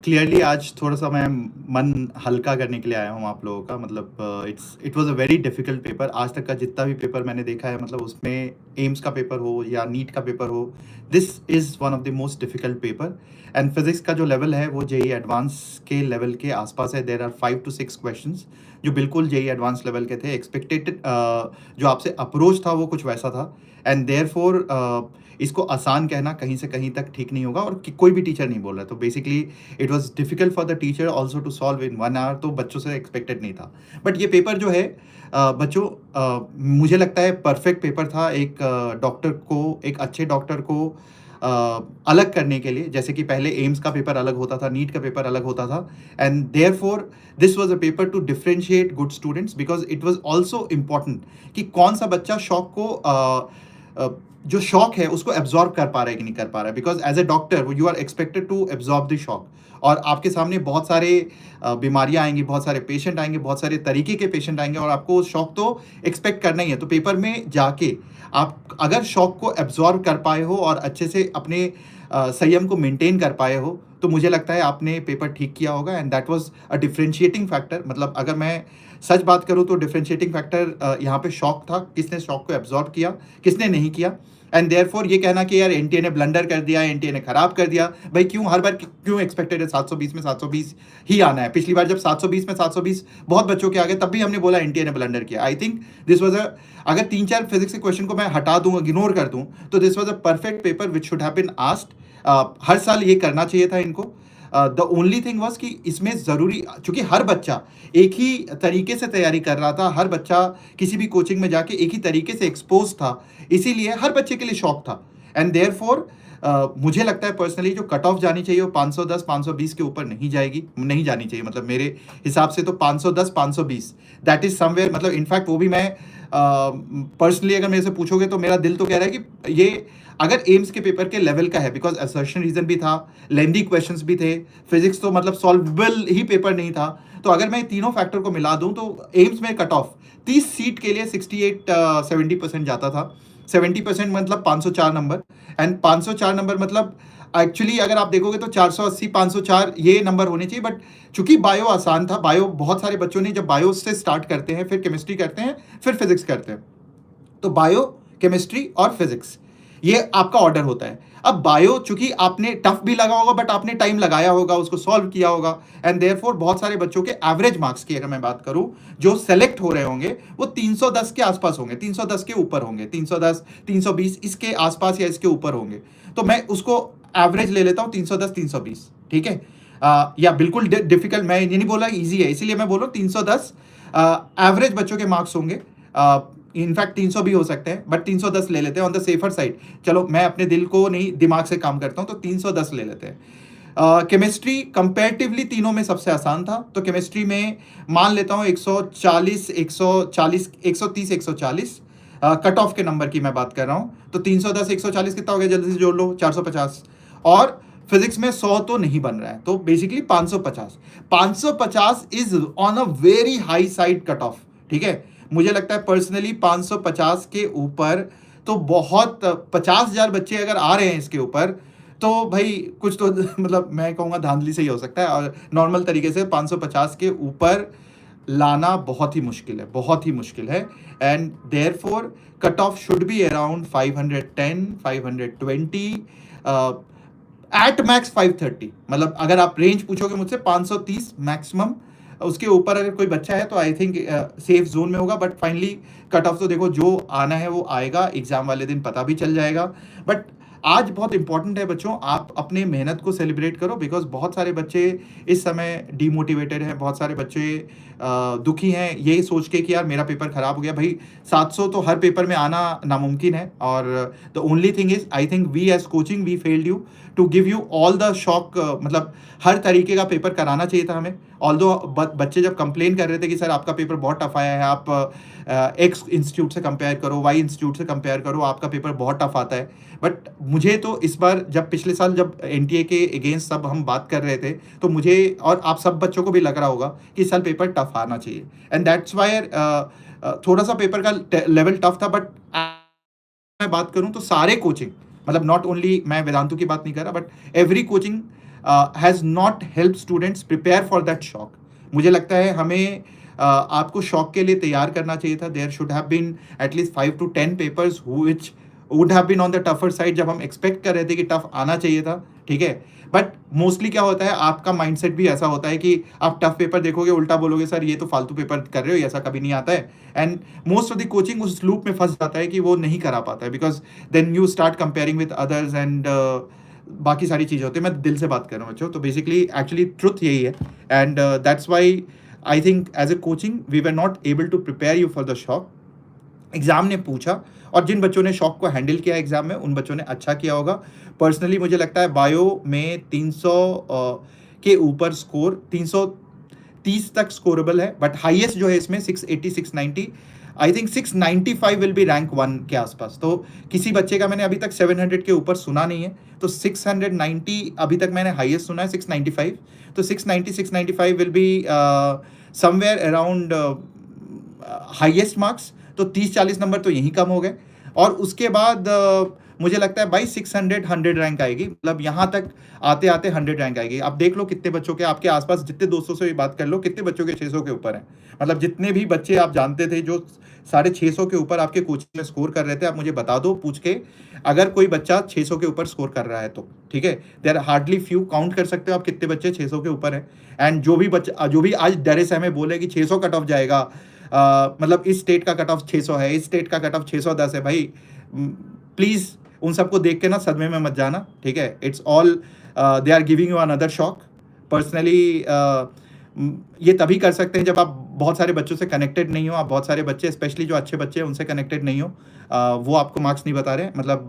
Clearly आज थोड़ा-सा मैं मन हल्का करने के लिए आया हूँ आप लोगों का। मतलब it was a very difficult paper. आज तक का जितना भी पेपर मैंने देखा है, मतलब उसमें एम्स का पेपर हो या नीट का पेपर हो, this is one of the most difficult paper. And physics का जो लेवल है वो जेईई एडवांस के लेवल के आस-पास है। देयर आर 5 टू 6 क्वेश्चंस जो बिल्कुल जेईई एडवांस लेवल के थे। एक्सपेक्टेड जो आपसे अप्रोच था वो कुछ वैसा था। एंड देयरफॉर इसको आसान कहना कहीं से कहीं तक ठीक नहीं होगा, और कोई भी टीचर नहीं बोल रहा है। तो basically it was difficult for the teacher also to solve in 1 hour, तो बच्चों से एक्सपेक्टेड नहीं था। बट ये पेपर जो है बच्चों, मुझे लगता है परफेक्ट पेपर था एक डॉक्टर को, एक अच्छे डॉक्टर को अ, अलग करने के लिए। जैसे कि पहले एम्स का पेपर अलग होता था, नीट का पेपर अलग होता था, and therefore this was a paper two differentiate good students, because it was also important कि कौन सा बच्चा शौक को अ, जो शौक है उसको एब्जॉर्ब कर पा रहा है कि नहीं कर पा रहा है। Because as a doctor you are expected to absorb the shock, और आपके सामने बहुत सारे बीमारियां आएंगी, बहुत सारे पेशेंट आएंगे, बहुत सारे तरीके के पेशेंट आएंगे, और आपको शौक तो एक्सपेक्ट करना ही है। तो पेपर में जाके आप अगर शौक को एब्जॉर्ब कर पाए हो और अच्छे से अपने संयम को मेंटेन कर पाए हो, तो मुझे लगता है आपने पेपर ठीक किया होगा। And that was a differentiating factor. मतलब अगर मैं सच बात करूं तो डिफरेंशिएटिंग फैक्टर यहाँ पे शौक था, किसने शौक को एब्जॉर्ब किया, किसने नहीं किया। एंड देयरफॉर ये कहना कि यार एनटीए ने ब्लंडर कर दिया, एनटीए ने खराब कर दिया, भाई क्यों हर बार क्यों एक्सपेक्टेड है 720 में 720 ही आना है? पिछली बार जब 720 में 720 बहुत बच्चों के आगे, तब भी हमने बोला एनटीए ने ब्लंडर किया। आई थिंक दिस वाज अ, अगर 3-4 फिजिक्स के क्वेश्चन को मैं हटा दूं, इग्नोर कर दूं, तो this was a perfect paper which should have been asked. हर साल ये करना चाहिए था इनको। द ओनली थिंग वाज कि इसमें ज़रूरी, चूंकि हर बच्चा एक ही तरीके से तैयारी कर रहा था, हर बच्चा किसी भी कोचिंग में जाके एक ही तरीके से एक्सपोज था, इसीलिए हर बच्चे के लिए शौक था। एंड देयरफॉर मुझे लगता है पर्सनली जो कट ऑफ जानी चाहिए वो 510 520 के ऊपर नहीं जाएगी, नहीं जानी चाहिए। मतलब मेरे हिसाब से तो 510 520 दैट इज समवेयर। मतलब इनफैक्ट वो भी मैं पर्सनली अगर मेरे से पूछोगे तो मेरा दिल तो कह रहा है कि ये अगर एम्स के पेपर के लेवल का है, बिकॉज असर्शन रीजन भी था, लेंदी क्वेश्चंस भी थे, फिजिक्स तो मतलब सॉल्वेबल ही पेपर नहीं था। तो अगर मैं तीनों फैक्टर को मिला दूं तो एम्स में कट ऑफ 30 सीट के लिए 68-70% जाता था। 70% मतलब 504 नंबर, एंड 504 नंबर मतलब एक्चुअली अगर आप देखोगे तो 480 504 ये नंबर होने चाहिए। बट चूंकि बायो आसान था, बायो बहुत सारे बच्चों ने जब बायो से स्टार्ट करते हैं, फिर केमिस्ट्री करते हैं, फिर फिजिक्स करते हैं, तो बायो, केमिस्ट्री और फिजिक्स ये आपका ऑर्डर होता है। अब बायो चूंकि आपने टफ भी लगा होगा, बट आपने टाइम लगाया होगा, उसको सॉल्व किया होगा, एंड देयरफॉर बहुत सारे बच्चों के एवरेज मार्क्स की अगर मैं बात करूं जो सेलेक्ट हो रहे होंगे वो 310 के आसपास होंगे, 310 के ऊपर होंगे, 310 320 इसके आसपास या इसके ऊपर होंगे। तो मैं उसको एवरेज ले लेता हूं 310 320, ठीक है। या बिल्कुल डिफिकल्ट मैं ये नहीं बोला इजी है, इसीलिए मैं बोल रहा हूं 310 एवरेज बच्चों के मार्क्स होंगे। इनफैक्ट 300 भी हो सकते हैं, बट 310 ले लेते हैं ऑन द सेफर साइड। चलो मैं अपने दिल को नहीं दिमाग से काम करता हूं, तो 310 ले लेते हैं। केमिस्ट्री कंपैरेटिवली तीनों में सबसे आसान था, तो केमिस्ट्री में मान लेता हूं 140 140 130 140 कट ऑफ के नंबर की मैं बात कर रहा हूं। तो 310 140 कितना हो गया, जल्दी से जोड़ लो, 450। और फिजिक्स में 100 तो नहीं बन रहा है, तो basically 550 550 is on a very high side cut off, ठीक है। मुझे लगता है पर्सनली 550 के ऊपर तो बहुत 50,000 बच्चे अगर आ रहे हैं इसके ऊपर, तो भाई कुछ तो मतलब मैं कहूँगा धांधली से ही हो सकता है। और नॉर्मल तरीके से 550 के ऊपर लाना बहुत ही मुश्किल है, बहुत ही मुश्किल है। And therefore cut of should be around 510 520, at max 530। मतलब अगर आप रेंज पूछोगे मुझसे 530 मैक्सिमम, उसके ऊपर अगर कोई बच्चा है तो आई थिंक सेफ जोन में होगा। बट फाइनली कट ऑफ तो देखो जो आना है वो आएगा, एग्जाम वाले दिन पता भी चल जाएगा। बट आज बहुत इंपॉर्टेंट है बच्चों, आप अपने मेहनत को सेलिब्रेट करो, बिकॉज बहुत सारे बच्चे इस समय डीमोटिवेटेड हैं, बहुत सारे बच्चे दुखी हैं ये सोच के कि यार मेरा पेपर खराब हो गया। भाई 700 तो हर पेपर में आना नामुमकिन है, और the only thing is I think we as coaching we failed you to give you all the shock. मतलब हर तरीके का पेपर कराना चाहिए था हमें। ऑल्दो बच्चे जब कंप्लेन कर रहे थे कि सर आपका पेपर बहुत टफ आया है, आप एक्स इंस्टीट्यूट से कंपेयर करो, वाई इंस्टीट्यूट से कंपेयर करो, आपका पेपर बहुत टफ आता है। बट मुझे तो इस बार जब पिछले साल जब एनटीए के अगेंस्ट सब हम बात कर रहे थे, तो मुझे और आप सब बच्चों को भी लग रहा होगा कि इस साल पेपर टफ आना चाहिए। एंड दैट्स वाई थोड़ा सा पेपर का लेवल टफ था। बट मैं बात करूं तो सारे कोचिंग, मतलब नॉट ओनली मैं वेदांतु की बात नहीं कर रहा, but every coaching has not help students prepare for that shock. मुझे लगता है हमें आपको शॉक के लिए तैयार करना चाहिए था। There should have been at least 5 to 10 papers which would have been on the tougher side, जब हम एक्सपेक्ट कर रहे थे कि टफ आना चाहिए था, ठीक है। बट मोस्टली क्या होता है, आपका माइंडसेट भी ऐसा होता है कि आप टफ पेपर देखोगे, उल्टा बोलोगे सर ये तो फालतू पेपर कर रहे हो, ऐसा कभी नहीं आता है। And most of the coaching उस लूप में फंस जाता है कि वो नहीं करा पाता है, because then you start comparing with others and बाकी सारी चीज़ें होती है। मैं दिल से बात कर रहा हूँ बच्चों, तो बेसिकली एक्चुअली ट्रुथ यही है। And that's why I think as a coaching we were not able to prepare you for the shock. Exam ने पूछा, और जिन बच्चों ने शॉक को हैंडल किया एग्जाम में, उन बच्चों ने अच्छा किया होगा। पर्सनली मुझे लगता है बायो में 300 के ऊपर स्कोर, 330 तक स्कोरेबल है, बट हाईएस्ट जो है इसमें 680 690, I think 695 will be rank 1 के आसपास। तो किसी बच्चे का मैंने अभी तक 700 के ऊपर सुना नहीं है, तो 690 अभी तक मैंने हाईएस्ट सुना है 695, तो 690 695 will be somewhere around highest marks. तो 30-40 नंबर तो यहीं कम हो गए, और उसके बाद मुझे लगता है भाई 600 100 रैंक आएगी, मतलब यहाँ तक आते आते 100 रैंक आएगी। आप देख लो कितने बच्चों के, आपके आसपास जितने दोस्तों से भी बात कर लो, कितने बच्चों के 600 के ऊपर हैं। मतलब जितने भी बच्चे आप जानते थे जो 650 के ऊपर आपके कोचिंग में स्कोर कर रहे थे, आप मुझे बता दो पूछ के, अगर कोई बच्चा 600 के ऊपर स्कोर कर रहा है तो, ठीक है। देयर हार्डली फ्यू, काउंट कर सकते हो आप कितने बच्चे 600 के ऊपर हैं। एंड जो भी आज डरे से हमें बोले कि 600 कट ऑफ जाएगा, मतलब इस स्टेट का कट ऑफ 600 है, इस स्टेट का कट ऑफ 610 है, भाई प्लीज़ उन सबको देख के ना सदमे में मत जाना, ठीक है। It's all they are giving you another shock. Personally ये तभी कर सकते हैं जब आप बहुत सारे बच्चों से कनेक्टेड नहीं हो, आप बहुत सारे बच्चे, स्पेशली जो अच्छे बच्चे हैं उनसे कनेक्टेड नहीं हो, वो आपको मार्क्स नहीं बता रहे। मतलब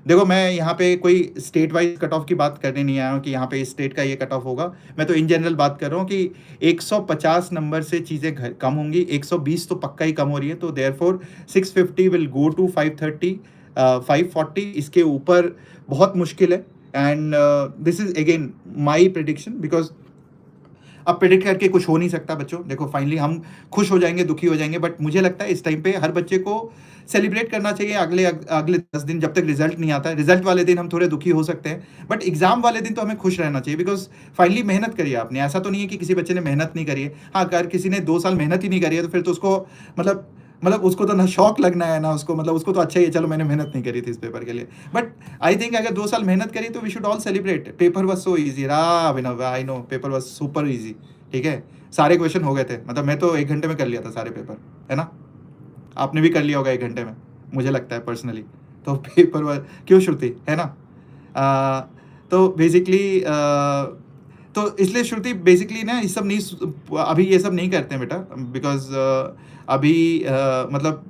देखो, मैं यहाँ पे कोई स्टेट वाइज कट ऑफ की बात करने नहीं आया हूँ कि यहाँ पे इस स्टेट का ये कट ऑफ होगा। मैं तो इन जनरल बात कर रहा हूँ कि 150 नंबर से चीज़ें कम होंगी, 120 तो पक्का ही कम हो रही है। तो देयरफॉर 650 विल गो टू 530 540, इसके ऊपर बहुत मुश्किल है। And this is again my prediction, because अब प्रेडिक्ट करके कुछ हो नहीं सकता बच्चों। देखो फाइनली हम खुश हो जाएंगे, दुखी हो जाएंगे, बट मुझे लगता है इस टाइम पे हर बच्चे को सेलिब्रेट करना चाहिए। अगले 10 दिन जब तक रिजल्ट नहीं आता है, रिजल्ट वाले दिन हम थोड़े दुखी हो सकते हैं, बट एग्जाम वाले दिन तो हमें खुश रहना चाहिए, बिकॉज फाइनली मेहनत करी है आपने। ऐसा तो नहीं है कि किसी बच्चे ने मेहनत नहीं करी है। हाँ, अगर किसी ने 2 साल मेहनत ही नहीं करी है तो फिर तो उसको मतलब उसको तो ना शौक लगना है ना उसको, मतलब उसको तो अच्छा ही है, चलो मैंने मेहनत नहीं करी थी इस पेपर के लिए। बट आई थिंक अगर 2 साल मेहनत करी तो we should all celebrate. Paper was so easy, I know paper was super easy, ठीक है। सारे क्वेश्चन हो गए थे, मतलब मैं तो 1 घंटे में कर लिया था सारे पेपर, है ना। आपने भी कर लिया होगा 1 घंटे में, मुझे लगता है पर्सनली। तो पेपर क्यों श्रुति, है ना। तो बेसिकली तो इसलिए श्रुति बेसिकली ना ये सब नहीं, अभी ये सब नहीं करते हैं बेटा, बिकॉज अभी मतलब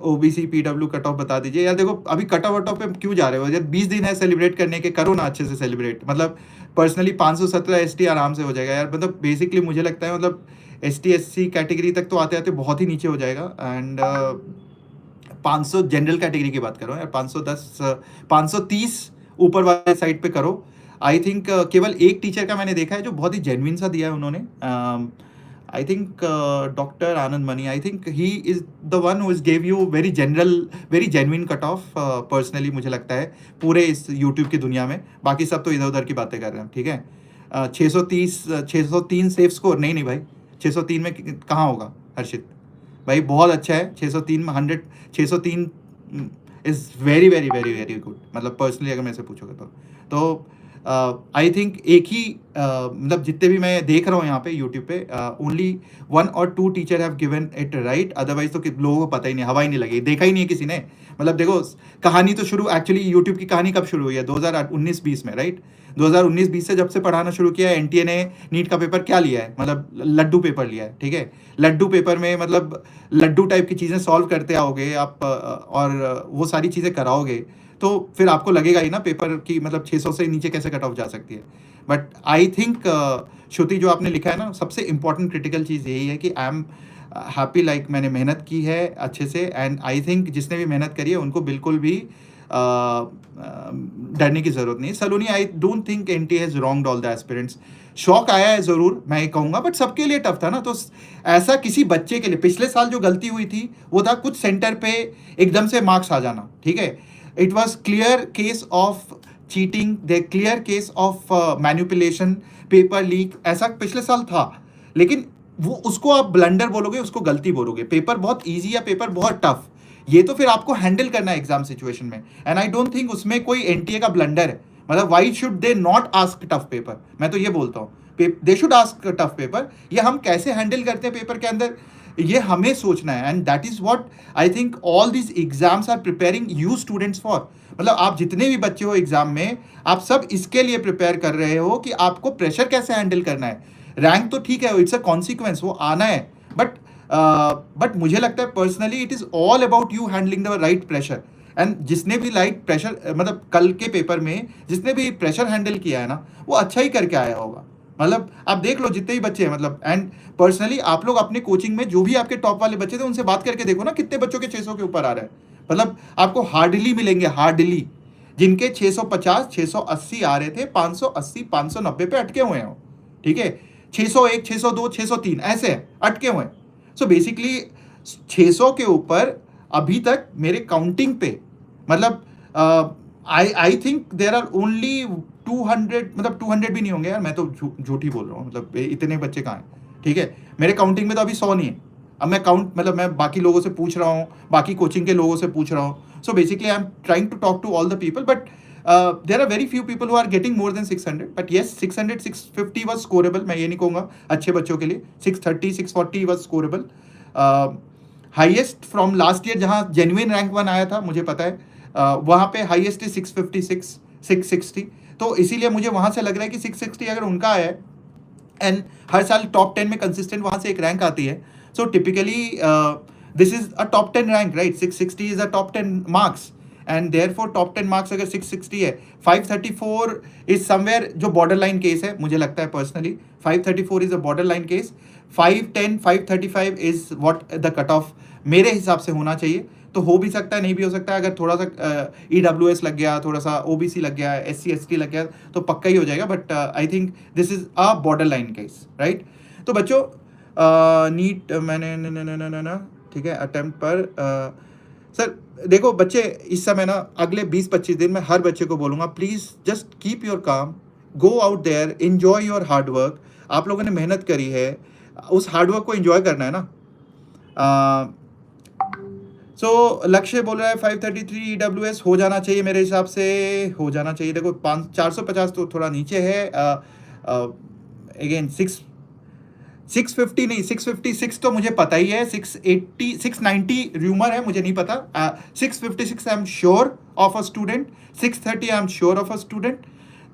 ओबीसी पीडब्ल्यू कट ऑफ बता दीजिए यार। देखो अभी कट ऑफ पे क्यों जा रहे हो, जब 20 दिन है सेलिब्रेट करने के, करो ना अच्छे से सेलिब्रेट। मतलब पर्सनली 517 एसटी आराम से हो जाएगा यार। मतलब बेसिकली मुझे लगता है मतलब एसटी एससी कैटेगरी तक तो आते आते बहुत ही नीचे हो जाएगा। एंड 500 जनरल कैटेगरी की बात करो यार, 510 530 ऊपर वाले साइड पे करो। आई थिंक केवल एक टीचर का मैंने देखा है जो बहुत ही जेन्युइन सा दिया है उन्होंने। I think Dr. Anand Mani, I think he is the one who gave you very genuine cut off personally मुझे लगता है पूरे इस YouTube की दुनिया में। बाकी सब तो इधर उधर की बातें कर रहे हैं, ठीक है। 603 सेफ स्कोर, नहीं भाई, 603 में कहाँ होगा हर्षित भाई, बहुत अच्छा है 603 में 100 603 is very very very very good. मतलब पर्सनली अगर मैं से पूछोगे तो आई थिंक एक ही मतलब जितने भी मैं देख रहा हूँ यहाँ पे यूट्यूब पे, ओनली 1 और 2 teacher have given it right, otherwise तो लोगों को पता ही नहीं, हवा ही नहीं लगी, देखा ही नहीं है किसी ने। मतलब देखो कहानी तो शुरू, एक्चुअली यूट्यूब की कहानी कब शुरू हुई है, 2019-20 में, राइट। 2019-20 से जब से पढ़ाना शुरू किया है, एनटीए ने नीट का पेपर क्या लिया है, मतलब लड्डू पेपर लिया है, ठीक है। लड्डू पेपर में मतलब लड्डू टाइप की चीज़ें सॉल्व करते आओगे आप, और वो सारी चीज़ें कराओगे, तो फिर आपको लगेगा ही ना पेपर की मतलब 600 से नीचे कैसे कट ऑफ जा सकती है। बट आई थिंक श्रुति जो आपने लिखा है ना, सबसे इंपॉर्टेंट क्रिटिकल चीज़ यही है कि आई एम हैप्पी, लाइक मैंने मेहनत की है अच्छे से। एंड आई थिंक जिसने भी मेहनत करी है उनको बिल्कुल भी डरने की ज़रूरत नहीं। Saloni, I don't think NTA has wronged all the aspirants. Shock आया है ज़रूर, मैं ये कहूँगा, बट सबके लिए टफ था ना। तो ऐसा किसी बच्चे के लिए पिछले साल जो गलती हुई थी वो था कुछ सेंटर पे एकदम से मार्क्स आ जाना, ठीक है। It was clear case of cheating, the clear case of manipulation, paper leak, ऐसा पिछले साल था। लेकिन वो उसको आप ब्लंडर बोलोगे, उसको गलती बोलोगे। पेपर बहुत ईजी या पेपर बहुत टफ, ये तो फिर आपको हैंडल करना है एग्जाम सिचुएशन में। एंड आई डोंट थिंक उसमें कोई एनटीए का ब्लंडर है। मतलब why should they not ask tough paper, मैं तो ये बोलता हूँ they should ask tough paper. ये हम कैसे हैंडल करते हैं पेपर के अंदर, ये हमें सोचना है। And that is what I think all this exams are preparing you students for. मतलब आप जितने भी बच्चे हो एग्जाम में, आप सब इसके लिए प्रिपेयर कर रहे हो कि आपको प्रेशर कैसे हैंडल करना है। रैंक तो ठीक है, इट्स अ कॉन्सिक्वेंस, वो आना है, बट मुझे लगता है personally it is all about you handling the right pressure. And जिसने भी लाइट प्रेशर, मतलब कल के पेपर में जिसने भी प्रेशर हैंडल किया है ना, वो अच्छा ही करके आया होगा। मतलब आप देख लो जितने भी बच्चे हैं, मतलब एंड पर्सनली आप लोग अपने कोचिंग में जो भी आपके टॉप वाले बच्चे थे उनसे बात करके देखो ना, कितने बच्चों के 600 के ऊपर आ रहा है। मतलब आपको हार्डली मिलेंगे, हार्डली, जिनके 650 680 आ रहे थे, 580 590 पे अटके हुए हैं। ठीक है, 601 602 603 ऐसे अटके हुए हैं। सो बेसिकली 600 के ऊपर अभी तक मेरे काउंटिंग पे, मतलब I think there are only 200, मतलब 200 भी नहीं होंगे यार, मैं तो झूठ ही बोल रहा हूँ। मतलब इतने बच्चे कहाँ हैं। ठीक है, मेरे काउंटिंग में तो अभी 100 नहीं है। अब मैं मतलब मैं बाकी लोगों से पूछ रहा हूँ, बाकी कोचिंग के लोगों से पूछ रहा हूँ। So basically I am trying to talk to all the people, but there are very few people who are getting more than 600, but yes 600 650 was scorable. मैं ये नहीं कहूँगा अच्छे बच्चों के लिए 630 640 was scorable. Highest from last year जहाँ genuine rank 1 आया था, मुझे पता है वहाँ पे हाइएस्ट इज 656 660। तो इसीलिए मुझे वहाँ से लग रहा है कि 660 अगर उनका आया है, एंड हर साल टॉप 10 में कंसिस्टेंट वहाँ से एक रैंक आती है, so typically this is a top 10 rank, right. 660 is a top 10 marks, and therefore top 10 marks अगर 660 है, 534 इज समवेयर जो बॉर्डर लाइन केस है, मुझे लगता है personally 534 is a border line case. 510 535 is what the cut of मेरे हिसाब से होना चाहिए। तो हो भी सकता है, नहीं भी हो सकता है। अगर थोड़ा सा EWS लग गया, थोड़ा सा OBC लग गया, SC ST लग गया, तो पक्का ही हो जाएगा। But I think this is a border line case, right. तो बच्चों नीट मैंने ना ठीक है अटेम्प्ट पर सर देखो बच्चे, इस समय ना अगले 20-25 दिन में हर बच्चे को बोलूँगा, please just keep your calm, go out there, enjoy your hard work. आप लोगों ने मेहनत करी है, उस हार्ड वर्क को एंजॉय करना है ना। सो लक्ष्य बोल रहा है 533 EWS हो जाना चाहिए, मेरे हिसाब से हो जाना चाहिए। देखो 450 तो थोड़ा नीचे है। अगेन 650 नहीं, 656 तो मुझे पता ही है, 680 690 र्यूमर है, मुझे नहीं पता। 656 I am sure of a student, 630 I am sure of a student.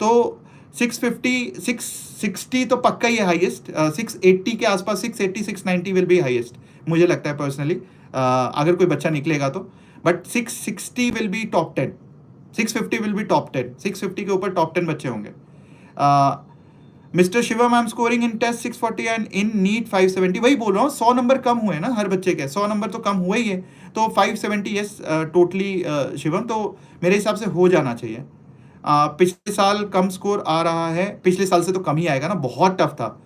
तो 650 660 तो पक्का ही है हाईएस्ट। 680 के आसपास 680 690 विल बी हाईएस्ट, मुझे लगता है पर्सनली, अगर कोई बच्चा निकलेगा तो। But 660 will be top 10, 650 will be top 10, 650 के ऊपर टॉप 10 बच्चे होंगे। Mister Shivam I am scoring in test 640 and in NEET 570। वही बोल रहा हूँ, 100 नंबर कम हुए ना हर बच्चे के, 100 नंबर तो कम हुए ही है। तो 570 यस टोटली शिवम, तो मेरे हिसाब से हो जाना चाहिए। पिछले साल कम स्कोर आ रहा है, पिछले साल से तो कम ही आएगा ना, बहुत टफ था।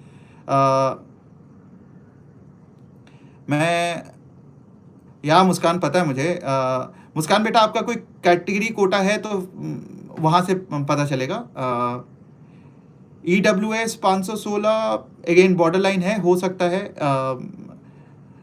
मैं या मुस्कान पता है मुझे, मुस्कान बेटा आपका कोई कैटेगरी कोटा है तो वहाँ से पता चलेगा। EWS 516 अगेन बॉर्डर लाइन है, हो सकता है।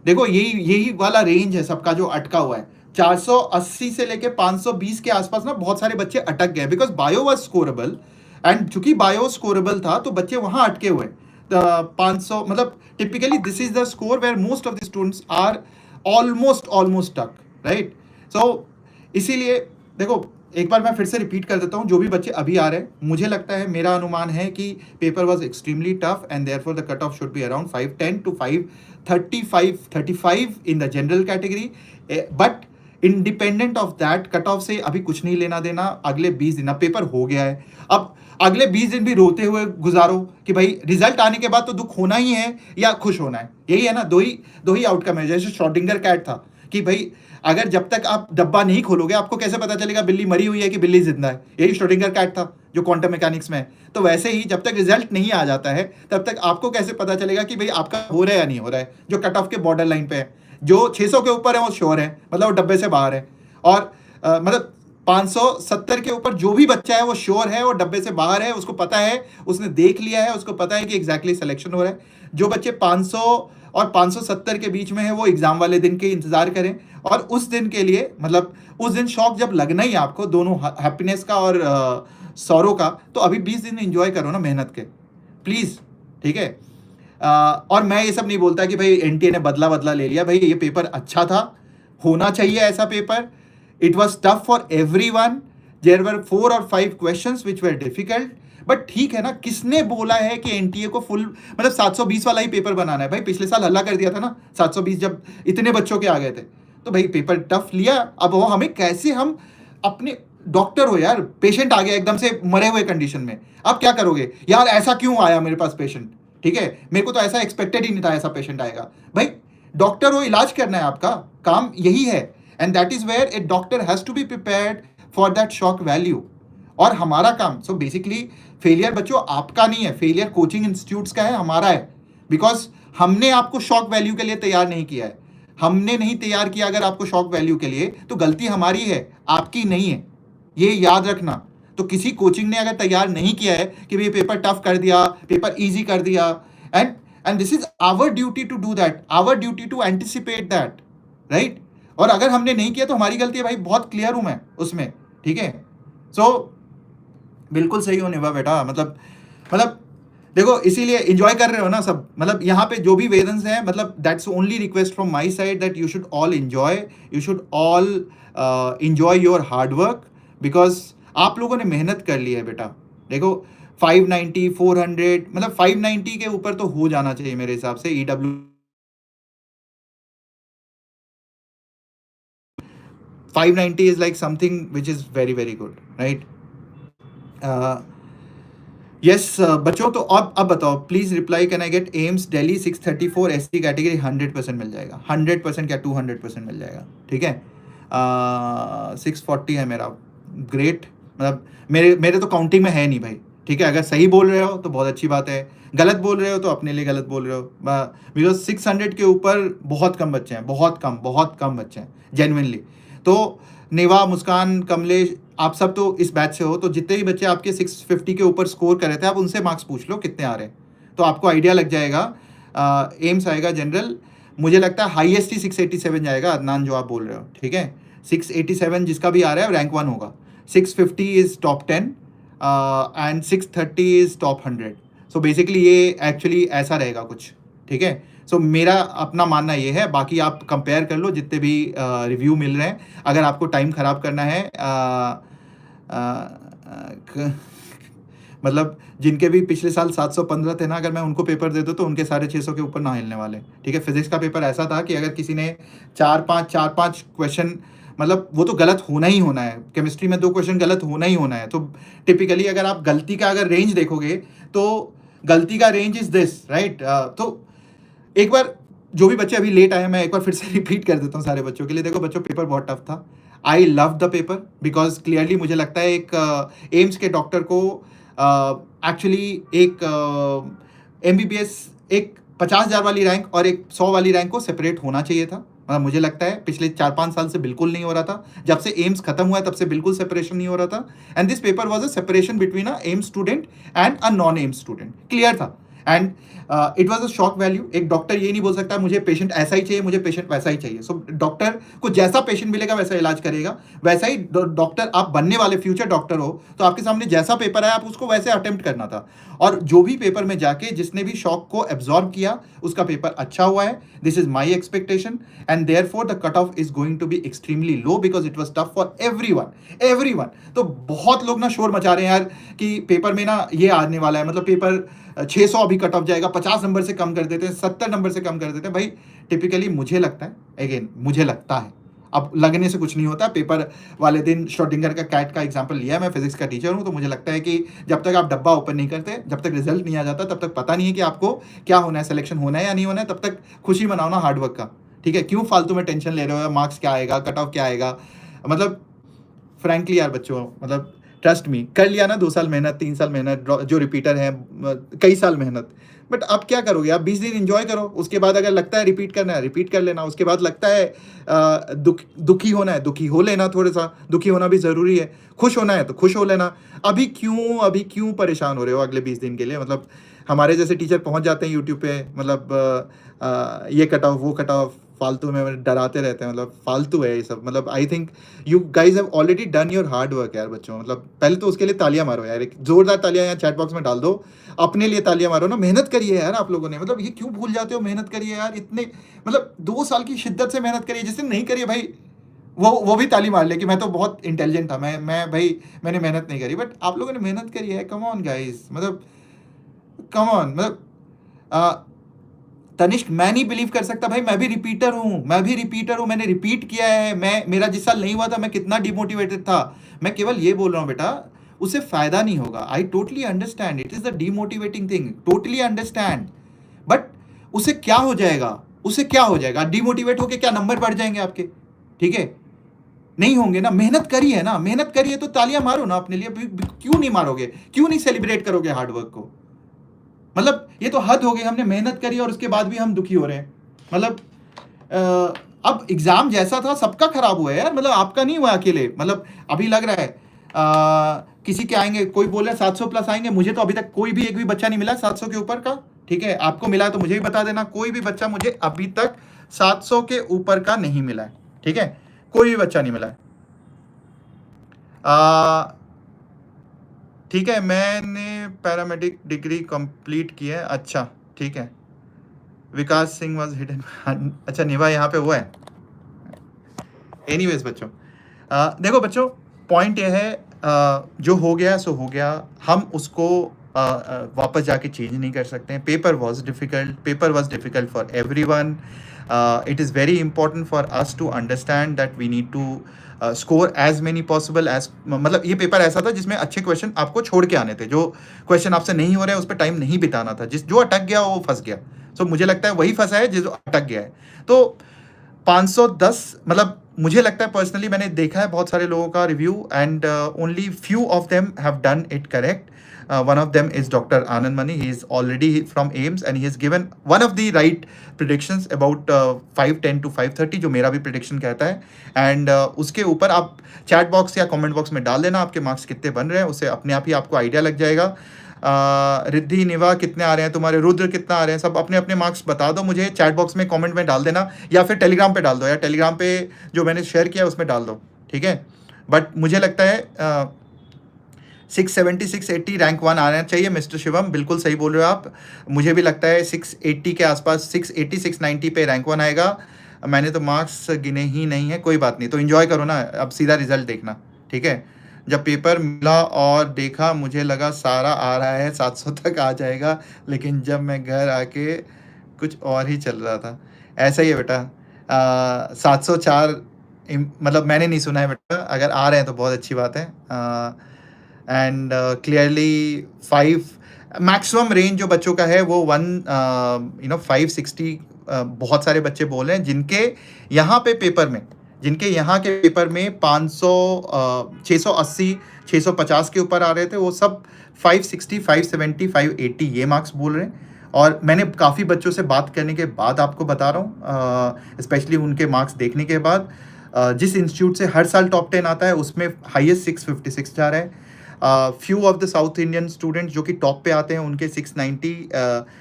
देखो यही वाला रेंज है सबका जो अटका हुआ है, 480 से लेके 520 के आसपास ना बहुत सारे बच्चे अटक गए, because bio was scorable, and चूंकि बायो स्कोरेबल था तो बच्चे वहां अटके हुए। 500 मतलब typically this is the score where most of the students are almost stuck, right. So इसीलिए देखो एक बार मैं फिर से रिपीट कर देता हूँ, जो भी बच्चे अभी आ रहे हैं, मुझे लगता है, मेरा अनुमान है कि paper was extremely tough and therefore the cut of should be around 510 to 535 in the general category. But independent of that cut off से अभी कुछ नहीं लेना देना। अगले 20 दिन, अब पेपर हो गया है, अब अगले 20 दिन भी रोते हुए गुजारो कि भाई रिजल्ट आने के बाद तो दुख होना ही है या खुश होना है, यही है ना, दो ही आउटकम है। जैसे श्रोडिंगर कैट था कि भाई अगर जब तक आप डब्बा नहीं खोलोगे आपको कैसे पता चलेगा बिल्ली मरी हुई है कि बिल्ली जिंदा है, यही श्रोडिंगर कैट था जो क्वांटम मैकेनिक्स में है। तो वैसे ही जब तक रिजल्ट नहीं आ जाता है तब तक आपको कैसे पता चलेगा कि भाई आपका हो रहा है या नहीं हो रहा है। जो कट ऑफ के बॉर्डर लाइन पे है, जो 600 के ऊपर है वो श्योर है, मतलब वो डब्बे से बाहर है, और मतलब 570 के ऊपर जो भी बच्चा है वो श्योर है, वो डब्बे से बाहर है, उसको पता है, उसने देख लिया है, उसको पता है कि एग्जैक्टली सिलेक्शन हो रहा है। जो बच्चे 500 और 570 के बीच में है वो एग्जाम वाले दिन के इंतजार करें, और उस दिन के लिए मतलब उस दिन शौक जब लगना ही है आपको, दोनों हैप्पीनेस का और सौरों का, तो अभी 20 दिन एंजॉय करो ना मेहनत के, प्लीज। ठीक है। और मैं ये सब नहीं बोलता कि भाई एनटीए ने बदला ले लिया। भाई ये पेपर अच्छा था, होना चाहिए ऐसा पेपर। It was tough for everyone. There were 4 और 5 questions which were difficult, but ठीक है ना। किसने बोला है कि एनटीए को फुल मतलब 720 वाला ही पेपर बनाना है? भाई पिछले साल हल्ला कर दिया था ना 720, जब इतने बच्चों के आ गए थे। तो भाई पेपर टफ लिया, अब वो हमें कैसे, हम अपने डॉक्टर हो यार, पेशेंट आ गया एकदम से मरे हुए कंडीशन में, अब क्या करोगे यार? ऐसा क्यों आया मेरे पास पेशेंट? ठीक है, मेरे को तो ऐसा एक्सपेक्टेड ही नहीं था ऐसा पेशेंट आएगा। भाई डॉक्टर हो, इलाज करना है, आपका काम यही है। And that is where a doctor has to be prepared for that shock value. और हमारा काम, सो बेसिकली फेलियर बच्चों आपका नहीं है, फेलियर कोचिंग इंस्टीट्यूट्स का है, हमारा है। बिकॉज हमने आपको शॉक वैल्यू के लिए तैयार नहीं किया है, हमने नहीं तैयार किया अगर आपको शॉक वैल्यू के लिए, तो गलती हमारी है, आपकी नहीं है, ये याद रखना। तो किसी कोचिंग ने अगर तैयार नहीं किया है कि भाई पेपर टफ कर दिया, पेपर इजी कर दिया, and this is our duty to do that, our duty to anticipate that, right. और अगर हमने नहीं किया तो हमारी गलती है भाई, बहुत क्लियर हूं मैं उसमें। ठीक है, सो बिल्कुल सही हो निभा बेटा। मतलब देखो, इसीलिए एंजॉय कर रहे हो ना सब। मतलब यहाँ पे जो भी वेदन्स हैं, मतलब that's only request from my side that you should all enjoy, you should all enjoy your hard work, because आप लोगों ने मेहनत कर ली है बेटा। देखो 590 400 मतलब 590 के ऊपर तो हो जाना चाहिए मेरे हिसाब से। EWS 590 is like something which is very very good, right. Yes बच्चों, तो अब बताओ please reply, can I get AIIMS Delhi 634 SC category? 100% मिल जाएगा, 100% क्या 200% मिल जाएगा। ठीक है, 640 है मेरा, ग्रेट। मतलब मेरे तो काउंटिंग में है नहीं भाई। ठीक है, अगर सही बोल रहे हो तो बहुत अच्छी बात है, गलत बोल रहे हो तो अपने लिए गलत बोल रहे हो। बिकॉज 600 के ऊपर बहुत कम बच्चे हैं, बहुत कम बच्चे हैं जेन्युइनली। तो नेवा, मुस्कान, कमलेश, आप सब तो इस बैच से हो, तो जितने भी बच्चे आपके 650 के ऊपर स्कोर कर रहे थे, आप उनसे मार्क्स पूछ लो कितने आ रहे हैं, तो आपको आइडिया लग जाएगा। एम्स आएगा जनरल, मुझे लगता है हाईएस्ट ही 687 जाएगा अदनान, जो आप बोल रहे हो। ठीक है, 687 जिसका भी आ रहा है रैंक 1 होगा। 650 is top 10 and 630 is top 100। So basically ये एक्चुअली ऐसा रहेगा कुछ। ठीक है, सो मेरा अपना मानना ये है, बाकी आप कंपेयर कर लो जितने भी रिव्यू मिल रहे हैं। अगर आपको टाइम ख़राब करना है, मतलब जिनके भी पिछले साल 715 थे ना, अगर मैं उनको पेपर दे दूँ तो उनके 650 के ऊपर ना हिलने वाले। ठीक है, फिजिक्स का पेपर ऐसा था कि अगर किसी ने 4-5 क्वेश्चन, मतलब वो तो गलत होना ही होना है, केमिस्ट्री में 2 क्वेश्चन गलत होना ही होना है। तो टिपिकली अगर आप गलती का अगर रेंज देखोगे तो गलती का रेंज इज दिस, राइट। तो एक बार जो भी बच्चे अभी लेट आए, मैं एक बार फिर से रिपीट कर देता हूँ सारे बच्चों के लिए। देखो बच्चों, पेपर बहुत टफ था। I love the paper because clearly मुझे लगता है एक एम्स के डॉक्टर को एक्चुअली एक MBBS एक 50,000 वाली रैंक और एक 100 वाली रैंक को सेपरेट होना चाहिए था। मतलब मुझे लगता है पिछले 4-5 साल से बिल्कुल नहीं हो रहा था, जब से एम्स खत्म हुआ है तब से बिल्कुल सेपरेशन नहीं हो रहा था। And this paper was a separation between a AIIMS student and a non AIIMS student, clear था। And it was a shock value. एक डॉक्टर ये नहीं बोल सकता मुझे पेशेंट ऐसा ही चाहिए, मुझे पेशेंट वैसा ही चाहिए। सो डॉक्टर को जैसा पेशेंट मिलेगा वैसा इलाज करेगा, वैसा ही डॉक्टर आप बनने वाले फ्यूचर डॉक्टर हो, तो आपके सामने जैसा पेपर है आप उसको वैसे अटेम्प्ट करना था। और जो भी पेपर में जाके जिसने भी शॉक को एब्जॉर्ब किया उसका पेपर अच्छा हुआ है, this is my expectation. And therefore the cut off is going to be extremely low because it was tough for everyone. तो बहुत लोग ना शोर मचा रहे हैं यार कि पेपर में ना ये आने वाला है, मतलब पेपर 600 अभी कट ऑफ जाएगा, 50 नंबर से कम कर देते हैं, 70 नंबर से कम कर देते हैं। भाई टिपिकली मुझे लगता है, अगेन मुझे लगता है, अब लगने से कुछ नहीं होता। पेपर वाले दिन श्रोडिंगर का कैट का एग्जांपल लिया है, मैं फिजिक्स का टीचर हूं, तो मुझे लगता है कि जब तक आप डब्बा ओपन नहीं करते, जब तक रिजल्ट नहीं आ जाता, तब तक पता नहीं है कि आपको क्या होना है, सिलेक्शन होना है या नहीं होना है। तब तक खुशी मनाओ ना हार्डवर्क का। ठीक है, क्यों फालतू में टेंशन ले रहे हो, मार्क्स क्या आएगा, कट ऑफ क्या आएगा। मतलब फ्रैंकली यार बच्चों, मतलब ट्रस्ट मी, कर लिया ना 2 साल मेहनत, 3 साल मेहनत, जो रिपीटर हैं कई साल मेहनत, बट अब क्या करोगे, आप 20 दिन एंजॉय करो, उसके बाद अगर लगता है रिपीट करना है रिपीट कर लेना, उसके बाद लगता है दुखी होना है दुखी हो लेना, थोड़ा सा दुखी होना भी ज़रूरी है, खुश होना है तो खुश हो लेना। अभी क्यों परेशान हो रहे हो अगले 20 दिन के लिए? मतलब हमारे जैसे टीचर पहुंच जाते हैं यूट्यूब पे, मतलब ये कट ऑफ वो कट ऑफ, फालतू में डराते रहते हैं, मतलब फालतू है ये सब। मतलब I think you guys have already done your hard work यार बच्चों। मतलब पहले तो उसके लिए तालियां मारो यार, एक जोरदार तालियां यहाँ चैट बॉक्स में डाल दो, अपने लिए तालियां मारो ना। मेहनत करिए यार आप लोगों ने, मतलब ये क्यों भूल जाते हो? मेहनत करिए यार, इतने मतलब 2 साल की शिद्दत से मेहनत करिए। जिसने नहीं करी है भाई वो भी ताली मार ले कि मैं तो बहुत इंटेलिजेंट था, मैं भाई मैंने मेहनत नहीं करी। बट आप लोगों ने मेहनत करी है, कम ऑन गाइस, मतलब कम ऑन। मतलब तनिष्क, मैं नहीं बिलीव कर सकता भाई, मैं भी रिपीटर हूँ, मैंने रिपीट किया है। मेरा जिस साल नहीं हुआ था मैं कितना डिमोटिवेटेड था। मैं केवल ये बोल रहा हूँ बेटा, उससे फायदा नहीं होगा। I totally understand, it is the demotivating thing, totally understand. But उसे क्या हो जाएगा? डिमोटिवेट होके क्या नंबर बढ़ जाएंगे आपके? ठीक है, नहीं होंगे ना। मेहनत करी है तो तालियां मारो ना अपने लिए। क्यों नहीं मारोगे? क्यों नहीं सेलिब्रेट करोगे हार्डवर्क को? मतलब ये तो हद हो गई, हमने मेहनत करी और उसके बाद भी हम दुखी हो रहे हैं। मतलब अब एग्जाम जैसा था सबका खराब हुआ है यार, मतलब आपका नहीं हुआ अकेले। मतलब अभी लग रहा है किसी के आएंगे, कोई बोल रहा है 700 प्लस आएंगे, मुझे तो अभी तक कोई भी एक भी बच्चा नहीं मिला 700 के ऊपर का। ठीक है, आपको मिला है तो मुझे भी बता देना। कोई भी बच्चा मुझे अभी तक 700 के ऊपर का नहीं मिला है। ठीक है, कोई भी बच्चा नहीं मिला है। ठीक है, मैंने पैरामेडिक डिग्री कंप्लीट की है। अच्छा ठीक है, विकास सिंह वाज हिडन। अच्छा निभा यहाँ पे वो है। एनीवेज बच्चों, देखो बच्चों, पॉइंट ये है, जो हो गया सो हो गया, हम उसको वापस जाके चेंज नहीं कर सकते हैं। Paper was difficult for everyone. It is very important for us to understand that we need to score as many possible as. मतलब ये पेपर ऐसा था जिसमें अच्छे क्वेश्चन आपको छोड़ के आने थे, जो क्वेश्चन आपसे नहीं हो रहे हैं उस पर टाइम नहीं बिताना था। जो अटक गया वो फंस गया। सो मुझे लगता है वही फंसा है जो अटक गया है। तो 510, मतलब मुझे लगता है पर्सनली, मैंने देखा है बहुत सारे लोगों का review, and only few of them have done it correct. One of them is Dr. Anand Mani. He is already from AIIMS and he has given one of the right predictions about 5:10 to 5:30, जो मेरा भी prediction कहता है. And उसके ऊपर आप chat box या comment box में डाल देना आपके मार्क्स कितने बन रहे हैं, उससे अपने आप ही आपको आइडिया लग जाएगा. रिद्धि, निवा कितने आ रहे हैं तुम्हारे, रुद्र कितना आ रहे हैं, सब अपने अपने मार्क्स बता दो मुझे, चैट बॉक्स में कमेंट में डाल देना, या फिर टेलीग्राम पे डाल दो, या टेलीग्राम पे जो मैंने शेयर किया उसमें डाल दो. ठीक है, बट मुझे लगता है 670 680 रैंक 1 आना चाहिए. मिस्टर शिवम बिल्कुल सही बोल रहे हो आप, मुझे भी लगता है 680 के आसपास, 680 690 पे रैंक 1 आएगा. मैंने तो मार्क्स गिने ही नहीं है, कोई बात नहीं, तो इन्जॉय करो ना, अब सीधा रिजल्ट देखना. ठीक है, जब पेपर मिला और देखा मुझे लगा सारा आ रहा है 700 तक आ जाएगा, लेकिन जब मैं घर आके कुछ और ही चल रहा था. ऐसा ही है बेटा, 704 मतलब मैंने नहीं सुना है बेटा, अगर आ रहे हैं तो बहुत अच्छी बात है. एंड क्लियरली 5 मैक्सिमम रेंज जो बच्चों का है वो 560. बहुत सारे बच्चे बोल रहे हैं जिनके यहाँ पे पेपर में, जिनके यहाँ के पेपर में 500 680 650 के ऊपर आ रहे थे, वो सब 560 570 580 ये मार्क्स बोल रहे हैं. और मैंने काफ़ी बच्चों से बात करने के बाद आपको बता रहा हूँ, स्पेशली उनके मार्क्स देखने के बाद, जिस इंस्टीट्यूट से हर साल टॉप 10 आता है उसमें हाईएस्ट 656 जा रहा है. Few of the south Indian students जो कि टॉप पे आते हैं उनके 690,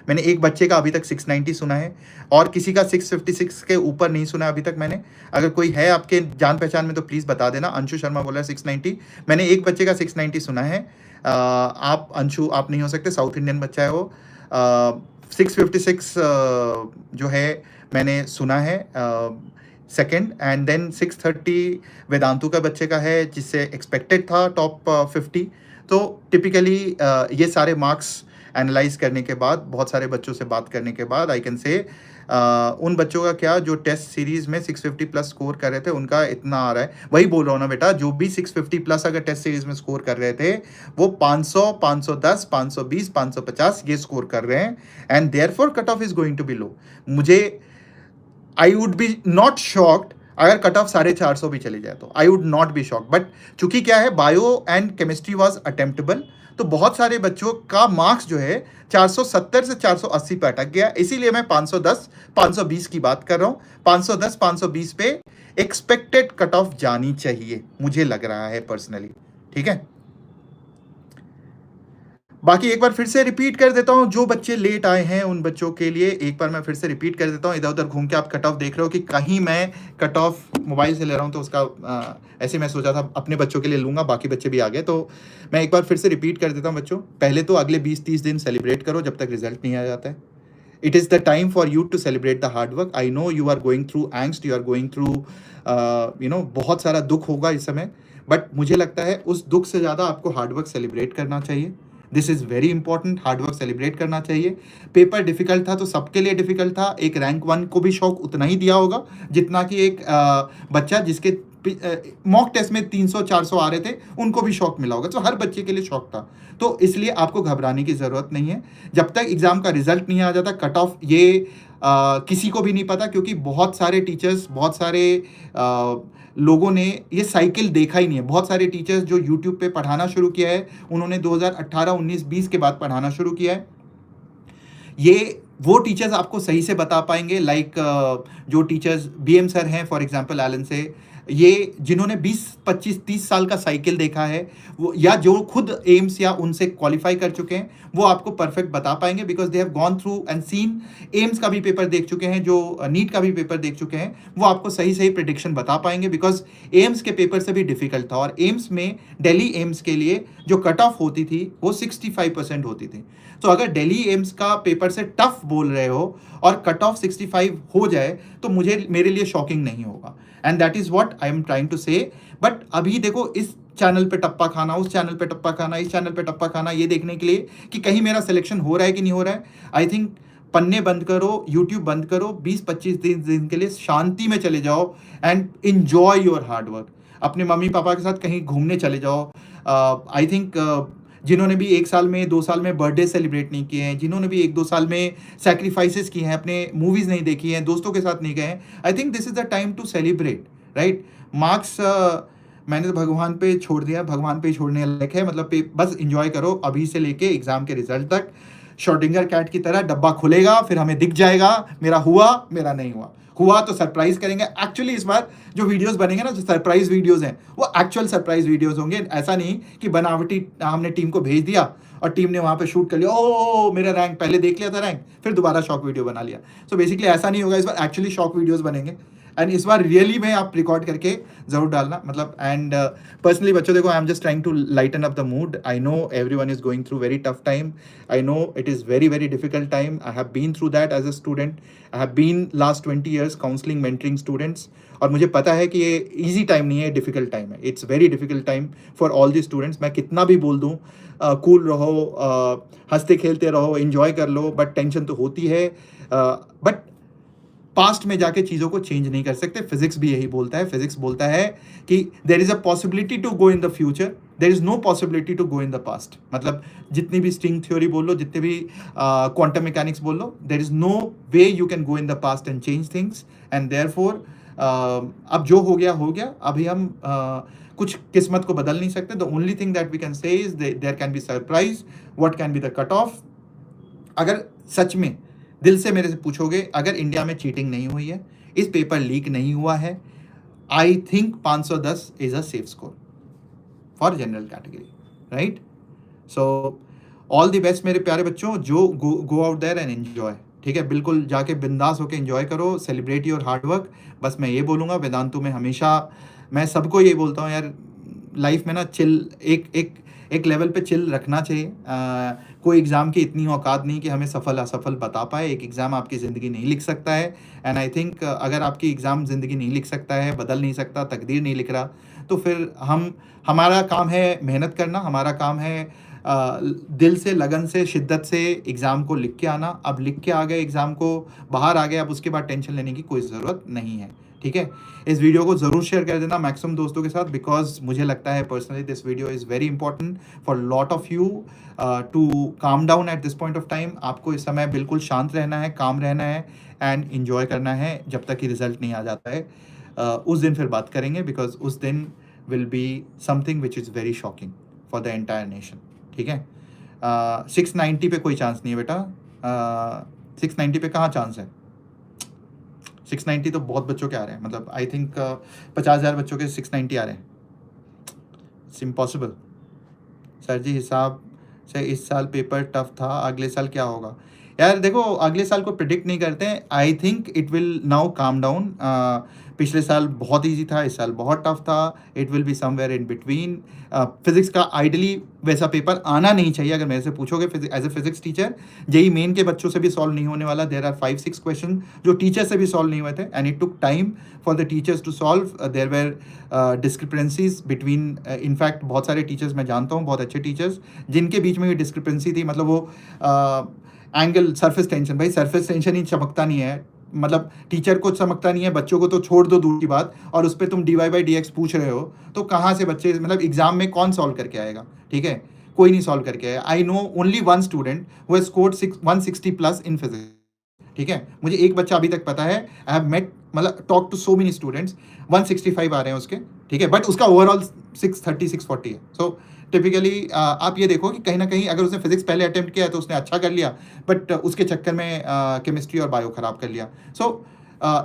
मैंने एक बच्चे का अभी तक 690 सुना है, और किसी का 656 के ऊपर नहीं सुना अभी तक मैंने. अगर कोई है आपके जान पहचान में तो प्लीज़ बता देना. अंशु शर्मा बोला है 690, मैंने एक बच्चे का 690 सुना है. आप अंशु आप नहीं हो सकते, साउथ इंडियन बच्चा है वो. 656 जो है मैंने सुना है सेकेंड, एंड देन 630 वेदांतु का बच्चे का है जिससे एक्सपेक्टेड था टॉप 50. तो टिपिकली ये सारे मार्क्स एनालाइज करने के बाद, बहुत सारे बच्चों से बात करने के बाद, आई कैन से उन बच्चों का क्या जो टेस्ट सीरीज़ में 650 प्लस स्कोर कर रहे थे उनका इतना आ रहा है. वही बोल रहा हूँ ना बेटा, जो भी 650 प्लस अगर टेस्ट सीरीज़ में स्कोर कर रहे थे वो 500 510 520 550 ये स्कोर कर रहे हैं, and therefore cut off is going to be low. मुझे I would be not shocked अगर कट ऑफ 450 भी चली जाए, तो I would not be shocked. But चूंकि क्या है, bio and chemistry was attemptable, तो बहुत सारे बच्चों का मार्क्स जो है 470 से 480 पे अटक गया। इसीलिए मैं 510 520 की बात कर रहा हूँ। 510 520 पे एक्सपेक्टेड कट ऑफ जानी चाहिए, मुझे लग रहा है पर्सनली। ठीक है, बाकी एक बार फिर से रिपीट कर देता हूँ, जो बच्चे लेट आए हैं उन बच्चों के लिए एक बार मैं फिर से रिपीट कर देता हूँ। इधर उधर घूम के आप कट ऑफ देख रहे हो कि कहीं मैं कट ऑफ मोबाइल से ले रहा हूँ, तो उसका ऐसे मैं सोचा था अपने बच्चों के लिए लूँगा, बाकी बच्चे भी आ गए, तो मैं एक बार फिर से रिपीट कर देता हूँ। बच्चों, पहले तो अगले 20-30 दिन सेलिब्रेट करो जब तक रिजल्ट नहीं आ जाता है। It is the time for you to celebrate the hard work. I know you are going through angst, you are going through बहुत सारा दुख होगा इस समय, बट मुझे लगता है उस दुख से ज़्यादा आपको हार्ड वर्क सेलिब्रेट करना चाहिए। This is very important, hard work celebrate करना चाहिए। पेपर डिफिकल्ट था तो सबके लिए डिफिकल्ट था। एक रैंक 1 को भी शौक उतना ही दिया होगा जितना कि एक बच्चा जिसके मॉक टेस्ट में 300-400 आ रहे थे उनको भी शौक मिला होगा। तो हर बच्चे के लिए शौक था, तो इसलिए आपको घबराने की ज़रूरत नहीं है। जब तक एग्ज़ाम का रिजल्ट नहीं आ जाता, कट ऑफ ये किसी को भी नहीं पता, क्योंकि बहुत सारे टीचर्स, बहुत सारे लोगों ने ये साइकिल देखा ही नहीं है। बहुत सारे टीचर्स जो यूट्यूब पे पढ़ाना शुरू किया है, उन्होंने 2018, 19, 20 के बाद पढ़ाना शुरू किया है। ये वो टीचर्स आपको सही से बता पाएंगे, लाइक जो टीचर्स BM सर हैं फॉर एग्जांपल एलन से, ये जिन्होंने 20, 25, 30 साल का साइकिल देखा है, वो या जो खुद एम्स या उनसे क्वालिफाई कर चुके हैं, वो आपको परफेक्ट बता पाएंगे, because they have gone through and seen. AIIMS का भी पेपर देख चुके हैं, जो नीट का भी पेपर देख चुके हैं, वो आपको सही सही प्रिडिक्शन बता पाएंगे, बिकॉज एम्स के पेपर से भी डिफिकल्ट था। और एम्स में, दिल्ली एम्स के लिए जो कट ऑफ होती थी वो 65% होती थी। तो अगर दिल्ली एम्स का पेपर से टफ बोल रहे हो और कट ऑफ 65 हो जाए, तो मेरे लिए शॉकिंग नहीं होगा। And that is what I am trying to say. But अभी देखो, इस चैनल पे टप्पा खाना, उस चैनल पे टप्पा खाना, इस चैनल पे टप्पा खाना, ये देखने के लिए कि कहीं मेरा सिलेक्शन हो रहा है कि नहीं हो रहा है, आई थिंक पन्ने बंद करो, यूट्यूब बंद करो, 20-25 दिन के लिए शांति में चले जाओ and enjoy your hard work. अपने मम्मी पापा के साथ कहीं घूमने चले जाओ। आई थिंक जिन्होंने भी 1 साल में, 2 साल में बर्थडे सेलिब्रेट नहीं किए हैं, जिन्होंने भी 1-2 साल में सैक्रिफाइसेस किए हैं, अपने मूवीज़ नहीं देखी हैं, दोस्तों के साथ नहीं गए हैं, I think this is the time to celebrate, right. Marks मैंने तो भगवान पे छोड़ दिया, भगवान पे ही छोड़ने लायक है। मतलब बस इंजॉय करो अभी से लेके एग्ज़ाम के रिजल्ट तक। शॉर्डिंगर कैट की तरह डब्बा खुलेगा, फिर हमें दिख जाएगा मेरा हुआ, मेरा नहीं हुआ। हुआ तो सरप्राइज करेंगे। एक्चुअली इस बार जो वीडियोस बनेंगे ना, जो सरप्राइज वीडियोस हैं, वो एक्चुअल सरप्राइज वीडियोस होंगे। ऐसा नहीं कि बनावटी हमने टीम को भेज दिया और टीम ने वहाँ पे शूट कर लिया, ओ मेरा रैंक पहले देख लिया था रैंक, फिर दोबारा शॉक वीडियो बना लिया। सो बेसिकली ऐसा नहीं होगा। इस बार एक्चुअली शॉक वीडियोस बनेंगे एंड इस बार रियली में आप रिकॉर्ड करके ज़रूर डालना। मतलब एंड पर्सनली बच्चों, देखो, I am just trying to lighten up the mood. I know everyone is going through very tough time. I know it is very very difficult time. I have been through that as a student. I have been last 20 years counselling, mentoring students, और मुझे पता है कि ये easy time नहीं है, difficult time है। It's very difficult time for all the students. मैं कितना भी बोल दूँ कूल रहो, हंसते खेलते रहो, इन्जॉय कर लो, बट टेंशन तो होती है। बट पास्ट में जाके चीज़ों को चेंज नहीं कर सकते। फिजिक्स भी यही बोलता है। फिजिक्स बोलता है कि there is a possibility to go in the future, there is no possibility to go in the past. मतलब जितनी भी स्ट्रिंग थ्योरी बोल लो, जितने भी क्वांटम मैकेनिक्स बोल लो, there is no way you can go in the past and change things. And therefore अब जो हो गया हो गया। अभी हम कुछ किस्मत को बदल नहीं सकते। The only thing that we can say is there can be surprise, what can be the cut off. अगर सच में दिल से मेरे से पूछोगे, अगर इंडिया में चीटिंग नहीं हुई है, इस पेपर लीक नहीं हुआ है, I think 510 is a safe score for general category, right. So all the best मेरे प्यारे बच्चों। जो go out there and enjoy, ठीक है, बिल्कुल जाके बिंदास होकर एंजॉय करो, सेलिब्रेट योर हार्ड वर्क। बस मैं ये बोलूँगा, वेदांतु में हमेशा मैं सबको ये बोलता हूँ यार, लाइफ में ना चिल, एक लेवल पे चिल रखना चाहिए। कोई एग्ज़ाम की इतनी औकात नहीं कि हमें सफल असफल बता पाए। एक एग्ज़ाम आपकी ज़िंदगी नहीं लिख सकता है। एंड आई थिंक अगर आपकी एग्ज़ाम ज़िंदगी नहीं लिख सकता है, बदल नहीं सकता, तकदीर नहीं लिख रहा, तो फिर हमारा काम है मेहनत करना, हमारा काम है दिल से, लगन से, शिद्दत से एग्ज़ाम को लिख के आना। अब लिख के आ गए एग्ज़ाम को, बाहर आ गए, अब उसके बाद टेंशन लेने की कोई ज़रूरत नहीं है, ठीक है। इस वीडियो को ज़रूर शेयर कर देना मैक्सिमम दोस्तों के साथ, बिकॉज मुझे लगता है personally this video is very important for lot of you to calm down at this point of time. आपको इस समय बिल्कुल शांत रहना है, काम रहना है एंड इन्जॉय करना है जब तक कि रिजल्ट नहीं आ जाता है। उस दिन फिर बात करेंगे, बिकॉज उस दिन will be something which is very shocking for the entire nation. ठीक है। 690 पे कोई चांस नहीं है बेटा। 690 पे कहाँ चांस है? 690 तो बहुत बच्चों के आ रहे हैं, मतलब आई थिंक 50,000 बच्चों के 690 आ रहे हैं। It's impossible. सर जी हिसाब से इस साल पेपर टफ था, अगले साल क्या होगा? यार देखो, अगले साल को प्रिडिक्ट नहीं करते हैं। I think it will now calm down. पिछले साल बहुत इजी था, इस साल बहुत टफ था। It will be somewhere in between. Physics का आइडली वैसा पेपर आना नहीं चाहिए, अगर मेरे से पूछोगे as a physics teacher. JEE main के बच्चों से भी सॉल्व नहीं होने वाला। देयर आर 5-6 क्वेश्चन जो टीचर से भी सॉल्व नहीं हुए थे, and it took time for the teachers to solve. There where discrepancies between, in fact बहुत सारे टीचर्स मैं जानता हूँ, बहुत अच्छे टीचर्स, जिनके बीच में भी डिस्क्रिपेंसी थी। मतलब वो एंगल सरफेस टेंशन, भाई सरफेस टेंशन ही चमकता नहीं है, मतलब टीचर को चमकता नहीं है, बच्चों को तो छोड़ दो दूर की बात, और उस पर तुम dy/dx पूछ रहे हो, तो कहाँ से बच्चे, मतलब एग्जाम में कौन सॉल्व करके आएगा? ठीक है, कोई नहीं सॉल्व करके आएगा। I know only one student who has scored 160+ in physics. ठीक है, मुझे एक बच्चा अभी तक पता है। आई हैव मेट, मतलब talk to so many students, 165 आ रहे हैं उसके। ठीक है, बट उसका ओवरऑल 630-640 है। सो टिपिकली आप ये देखो कि कहीं ना कहीं अगर उसने फिजिक्स पहले अटेम्प्ट किया है तो उसने अच्छा कर लिया, बट उसके चक्कर में केमिस्ट्री और बायो खराब कर लिया। So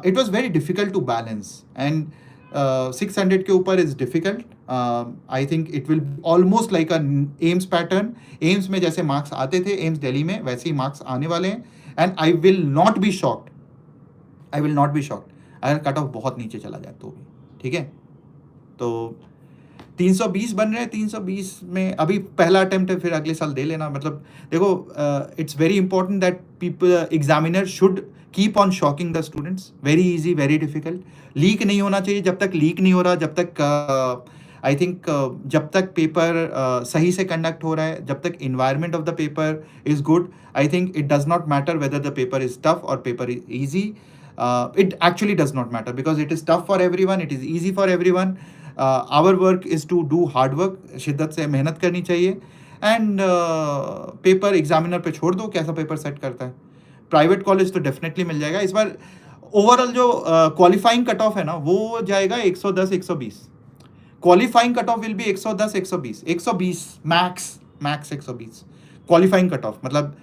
it was very difficult to balance, and 600 के ऊपर is difficult. I think it will almost like a AIIMS pattern. AIIMS में जैसे मार्क्स आते थे एम्स दिल्ली में, वैसे ही मार्क्स आने वाले हैं, and I will not be shocked, I will not be shocked अगर कट ऑफ बहुत नीचे चला जाए तो भी। ठीक है, तो 320 बन रहे हैं। 320 में अभी पहला अटेम्प्ट है, फिर अगले साल दे लेना। मतलब देखो, it's very important that people, examiner should keep on shocking the students. Very easy, very difficult. Leak नहीं होना चाहिए। जब तक लीक नहीं हो रहा, जब तक आई थिंक जब तक पेपर सही से कंडक्ट हो रहा है, जब तक environment of the paper is good, I think it does not matter whether the paper is tough और paper is easy. It actually does not matter because it is tough for everyone, it is easy for everyone. Our work is to do hard work. शिद्दत से मेहनत करनी चाहिए, and paper examiner पे छोड़ दो कैसा पेपर सेट करता है. प्राइवेट कॉलेज तो डेफिनेटली मिल जाएगा. इस बार ओवरऑल जो क्वालिफाइंग कट ऑफ है ना, वो जाएगा 110-120. Qualifying cut off will be 110-120, 120 max 120 qualifying cut off. मतलब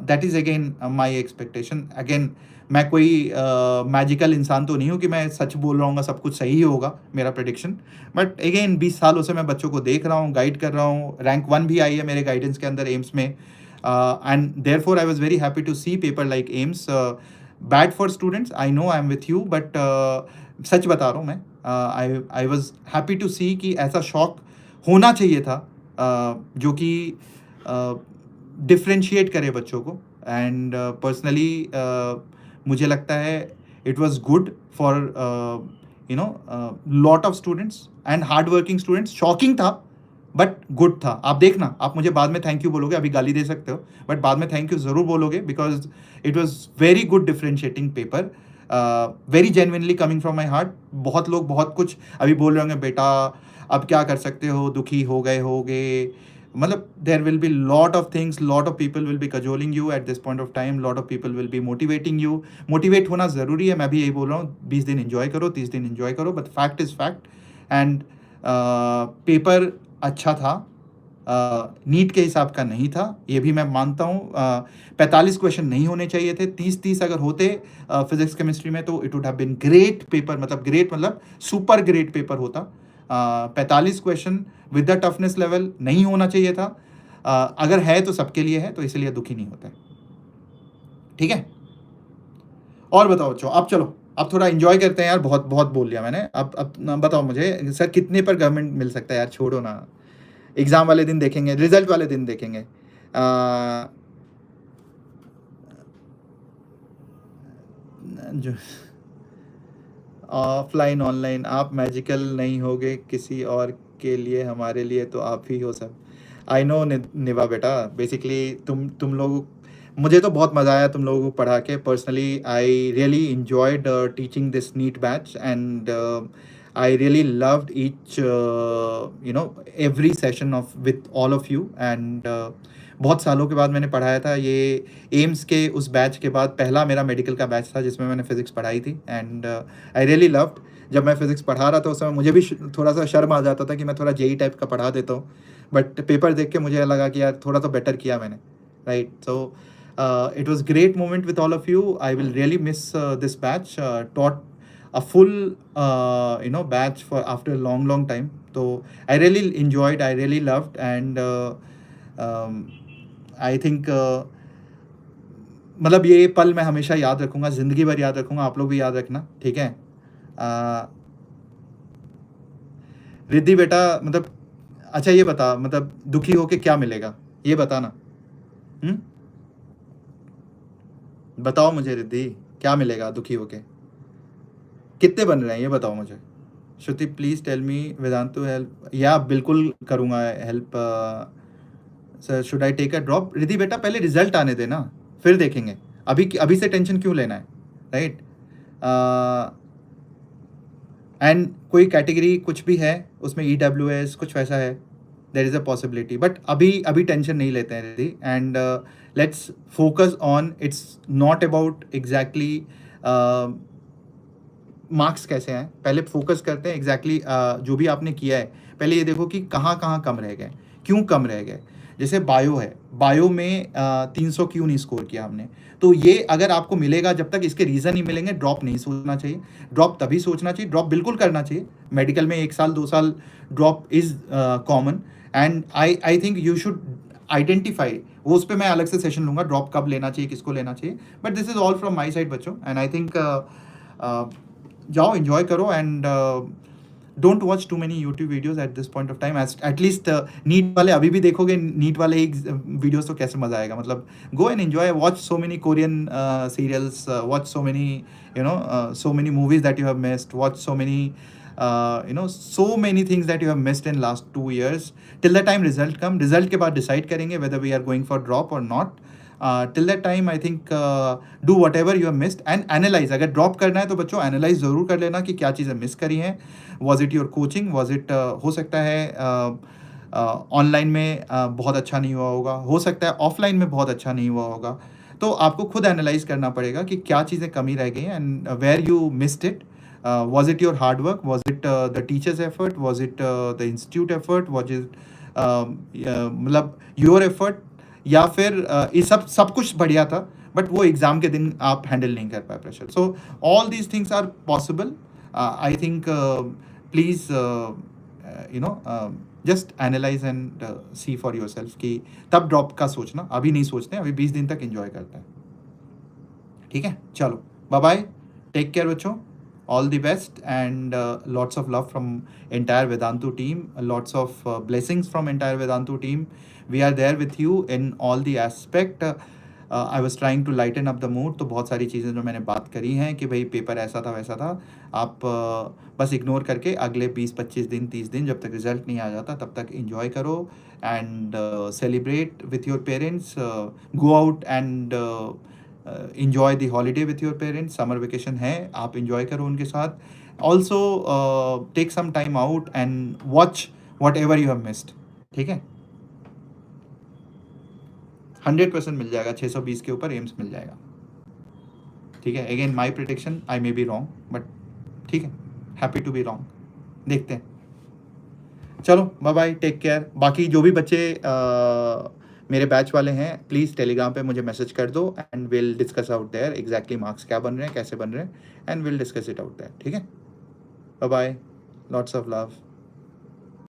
that is again my expectation. Again मैं कोई मैजिकल इंसान तो नहीं हूँ कि मैं सच बोल रहा हूँ सब कुछ सही होगा मेरा प्रेडिक्शन, बट अगेन 20 सालों से मैं बच्चों को देख रहा हूँ, गाइड कर रहा हूँ. रैंक 1 भी आई है मेरे गाइडेंस के अंदर एम्स में, and therefore I was very happy to see paper like AIIMS. Bad for students, I know, I am with you, but सच बता रहा हूँ मैं. I was happy to see कि ऐसा शौक होना चाहिए था जो कि डिफ्रेंशिएट करे बच्चों को. एंड पर्सनली मुझे लगता है it was good for you know lot of students and hard working students. Shocking था बट गुड था. आप देखना, आप मुझे बाद में थैंक यू बोलोगे, अभी गाली दे सकते हो बट बाद में थैंक यू ज़रूर बोलोगे, because it was very good differentiating paper, very genuinely coming from my heart. बहुत लोग बहुत कुछ अभी बोल रहे होंगे, बेटा अब क्या कर सकते हो, दुखी हो गए होगे. मतलब there will be lot of things, lot of people will be cajoling you at this point of time, lot of people will be motivating you. Motivate होना ज़रूरी है, मैं भी यही बोल रहा हूँ. 20 दिन इन्जॉय करो, 30 दिन इन्जॉय करो, but fact is fact. And paper अच्छा था, नीट के हिसाब का नहीं था, ये भी मैं मानता हूँ. 45 क्वेश्चन नहीं होने चाहिए थे. 30 अगर होते फिजिक्स केमिस्ट्री में तो it would have been great paper. मतलब ग्रेट मतलब सुपर ग्रेट पेपर होता. 45 question with the toughness level नहीं होना चाहिए था. अगर है तो सबके लिए है, तो इसलिए दुखी नहीं होता है. ठीक है, और बताओ बच्चों, अब चलो अब थोड़ा एंजॉय करते हैं यार. बहुत बहुत बोल लिया मैंने. अब बताओ मुझे सर कितने पर गवर्नमेंट मिल सकता है यार. छोड़ो ना, एग्ज़ाम वाले दिन देखेंगे, रिजल्ट वाले दिन देखेंगे. जो ऑफलाइन ऑनलाइन आप मैजिकल नहीं होगे किसी और के लिए, हमारे लिए तो आप ही हो सब. आई नो निवा बेटा, बेसिकली तुम लोग, मुझे तो बहुत मज़ा आया तुम लोगों को पढ़ा के. Personally I really enjoyed teaching this NEET batch, and I really loved each every session of with all of you. and बहुत सालों के बाद मैंने पढ़ाया था. ये एम्स के उस बैच के बाद पहला मेरा मेडिकल का बैच था जिसमें मैंने फिज़िक्स पढ़ाई थी. And I really loved. जब मैं फिज़िक्स पढ़ा रहा था उस समय मुझे भी थोड़ा सा शर्म आ जाता था कि मैं थोड़ा जेई टाइप का पढ़ा देता हूँ, बट पेपर देख के मुझे लगा कि यार थोड़ा तो बेटर किया मैंने, right? So it was great moment with all of you. I will really miss this batch. Taught a full batch for after a long time. So I really enjoyed, I really loved, and I think मतलब ये पल मैं हमेशा याद रखूँगा, ज़िंदगी भर याद रखूँगा, आप लोग भी याद रखना, ठीक है? रिद्धि बेटा, मतलब अच्छा ये बता, मतलब दुखी होके क्या मिलेगा? ये बता ना। बताओ मुझे रिद्धि, क्या मिलेगा दुखी होके? कितने बन रहे हैं ये बताओ मुझे। Shruti please tell me Vedantu help. या बिल्कुल करूँगा help. Sir should I take a drop? Riddhi बेटा पहले रिजल्ट आने देना, फिर देखेंगे। अभी से टेंशन क्यों लेना है, राइट? एंड कोई कैटेगरी कुछ भी है उसमें EWS कुछ वैसा है, there is a possibility, but अभी टेंशन नहीं लेते हैं Riddhi. And let's focus on, it's not about exactly marks कैसे हैं, पहले फोकस करते हैं एग्जैक्टली जो भी आपने किया है पहले ये देखो कि कहाँ कहाँ कम रह गए, क्यों कम रह गए। जैसे बायो है, बायो में 300 क्यों नहीं स्कोर किया हमने, तो ये अगर आपको मिलेगा, जब तक इसके रीज़न नहीं मिलेंगे ड्रॉप नहीं सोचना चाहिए। ड्रॉप तभी सोचना चाहिए, ड्रॉप बिल्कुल करना चाहिए। मेडिकल में 1 साल 2 साल drop is common, and I think you should identify, वो उस पर मैं अलग से सेशन लूँगा, ड्रॉप कब लेना चाहिए, किसको लेना चाहिए। But this is all from my side बच्चों, एंड आई थिंक जाओ एंजॉय करो, and don't watch too many YouTube videos at this point of time. At least NEET वाले अभी भी देखोगे, नीट वाले ही वीडियोज तो कैसे मजा आएगा। मतलब go and enjoy, watch so many Korean serials, watch so many so many movies that you have missed, watch so many so many things that you have missed in last 2 years. Till the time result come, result के बाद decide करेंगे whether we are going for drop or not. Till that time I think do whatever you have missed and analyze. अगर drop करना है तो बच्चों analyze ज़रूर कर लेना कि क्या चीज़ें miss करी हैं। Was it your coaching? Was it हो सकता है ऑनलाइन में बहुत अच्छा नहीं हुआ होगा, हो सकता है ऑफलाइन में बहुत अच्छा नहीं हुआ होगा। तो आपको खुद एनालाइज करना पड़ेगा कि क्या चीज़ें कमी रह गई हैं and where you missed it. was it your hard work, was it the teacher's effort, was it the institute effort, was it मतलब your effort, या फिर ये सब कुछ बढ़िया था बट वो एग्ज़ाम के दिन आप हैंडल नहीं कर पाए pressure. So all these things are possible. I think please just analyse and see for yourself कि तब ड्रॉप का सोचना, अभी नहीं सोचते हैं, अभी 20 दिन तक एंजॉय करते हैं, ठीक है? चलो बाय बाय, टेक केयर बच्चों, all the best, and lots of love from entire Vedantu team, lots of blessings from entire Vedantu team. We are there with you in all the aspect. I was trying to lighten up the mood. तो बहुत सारी चीज़ें जो मैंने बात करी हैं कि भाई पेपर ऐसा था वैसा था, आप बस इग्नोर करके अगले 20-25 दिन 30 दिन जब तक रिजल्ट नहीं आ जाता तब तक enjoy करो and celebrate with your parents, go out and enjoy the holiday with your parents. Summer vacation है, आप enjoy करो उनके साथ. Also take some time out and watch whatever you have missed, ठीक है? 100% मिल जाएगा, 620 के ऊपर एम्स मिल जाएगा, ठीक है? Again my prediction, I may be wrong, but ठीक है, हैप्पी टू बी रॉन्ग, देखते हैं। चलो बाय बाय, टेक केयर। बाकी जो भी बच्चे मेरे बैच वाले हैं प्लीज़ टेलीग्राम पे मुझे मैसेज कर दो and will discuss out there exactly marks क्या बन रहे हैं, कैसे बन रहे हैं, and will discuss it out there, ठीक है? Bye bye, lots of love.